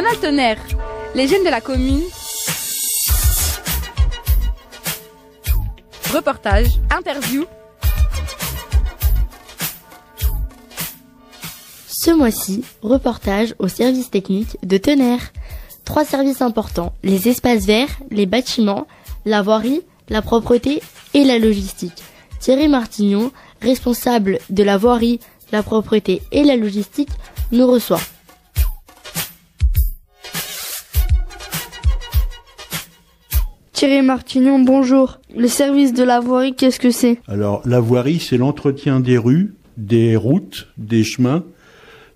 Journal Tonnerre, les jeunes de la commune. Reportage, interview. Ce mois-ci, reportage au service technique de Tonnerre. 3 services importants, les espaces verts, les bâtiments, la voirie, la propreté et la logistique. Thierry Martignon, responsable de la voirie, la propreté et la logistique, nous reçoit. Thierry Martignon, bonjour. Le service de la voirie, qu'est-ce que c'est? Alors, la voirie, c'est l'entretien des rues, des routes, des chemins.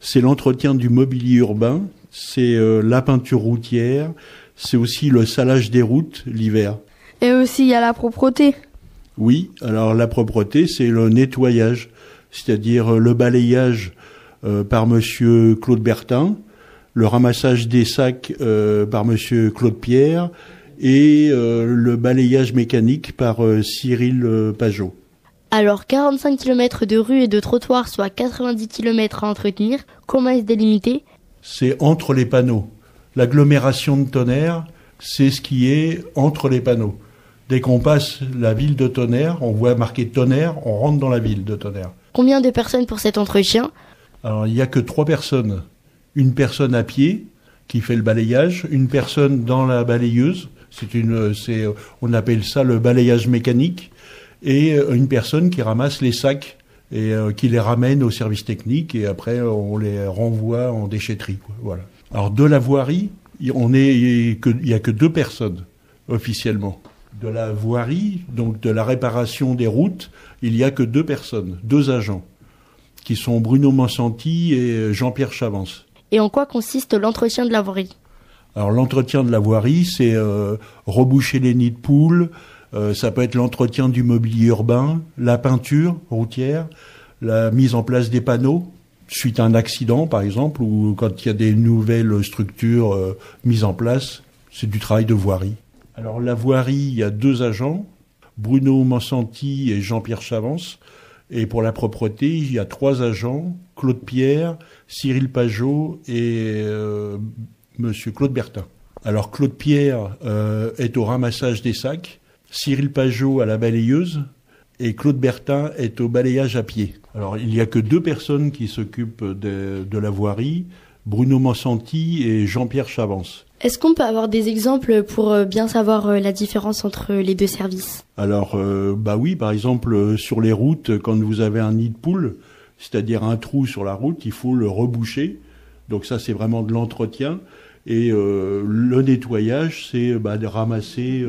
C'est l'entretien du mobilier urbain. C'est la peinture routière. C'est aussi le salage des routes l'hiver. Et aussi, il y a la propreté. Oui, alors la propreté, c'est le nettoyage, c'est-à-dire le balayage par monsieur Claude Bertin, le ramassage des sacs par monsieur Claude Pierre et le balayage mécanique par Cyril Pajot. Alors, 45 km de rues et de trottoirs, soit 90 km à entretenir, comment est-ce délimité? C'est entre les panneaux. L'agglomération de Tonnerre, c'est ce qui est entre les panneaux. Dès qu'on passe la ville de Tonnerre, on voit marqué Tonnerre, on rentre dans la ville de Tonnerre. Combien de personnes pour cet entretien? Alors, il n'y a que 3 personnes. Une personne à pied qui fait le balayage, une personne dans la balayeuse, on appelle ça le balayage mécanique, et une personne qui ramasse les sacs et qui les ramène au service technique, et après on les renvoie en déchetterie, quoi. Voilà. Alors, de la voirie, il y a que 2 personnes officiellement. De la voirie, donc de la réparation des routes, il n'y a que 2 personnes, 2 agents, qui sont Bruno Mansanti et Jean-Pierre Chavance. Et en quoi consiste l'entretien de la voirie? Alors l'entretien de la voirie, c'est reboucher les nids de poules, ça peut être l'entretien du mobilier urbain, la peinture routière, la mise en place des panneaux, suite à un accident par exemple, ou quand il y a des nouvelles structures mises en place, c'est du travail de voirie. Alors la voirie, il y a 2 agents, Bruno Mansanti et Jean-Pierre Chavance. Et pour la propreté, il y a 3 agents, Claude Pierre, Cyril Pajot et monsieur Claude Bertin. Alors Claude Pierre est au ramassage des sacs, Cyril Pajot à la balayeuse et Claude Bertin est au balayage à pied. Alors il n'y a que 2 personnes qui s'occupent de la voirie, Bruno Mansanti et Jean-Pierre Chavance. Est-ce qu'on peut avoir des exemples pour bien savoir la différence entre les 2 services? Alors, oui, par exemple, sur les routes, quand vous avez un nid de poule, c'est-à-dire un trou sur la route, il faut le reboucher. Donc ça, c'est vraiment de l'entretien. Et le nettoyage, c'est de ramasser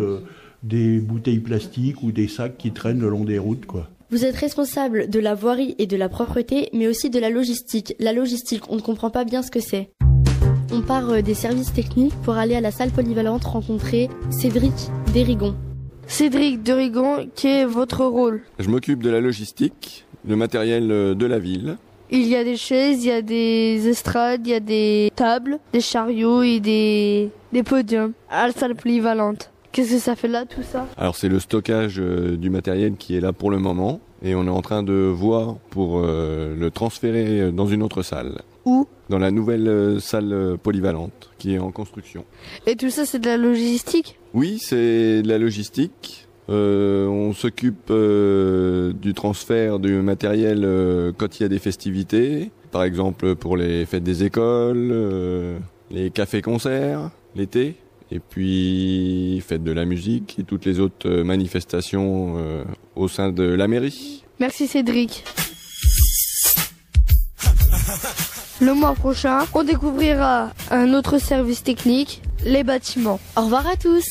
des bouteilles plastiques ou des sacs qui traînent le long des routes, quoi. Vous êtes responsable de la voirie et de la propreté, mais aussi de la logistique. La logistique, on ne comprend pas bien ce que c'est. On part des services techniques pour aller à la salle polyvalente rencontrer Cédric Dérigon. Cédric Dérigon, quel est votre rôle? Je m'occupe de la logistique, le matériel de la ville. Il y a des chaises, il y a des estrades, il y a des tables, des chariots et des podiums à la salle polyvalente. Qu'est-ce que ça fait là, tout ça? Alors c'est le stockage du matériel qui est là pour le moment et on est en train de voir pour le transférer dans une autre salle. Où? Dans la nouvelle salle polyvalente qui est en construction. Et tout ça, c'est de la logistique? Oui, c'est de la logistique. On s'occupe du transfert du matériel quand il y a des festivités. Par exemple pour les fêtes des écoles, les cafés-concerts, l'été. Et puis fête de la musique et toutes les autres manifestations au sein de la mairie. Merci Cédric. Le mois prochain, on découvrira un autre service technique, les bâtiments. Au revoir à tous!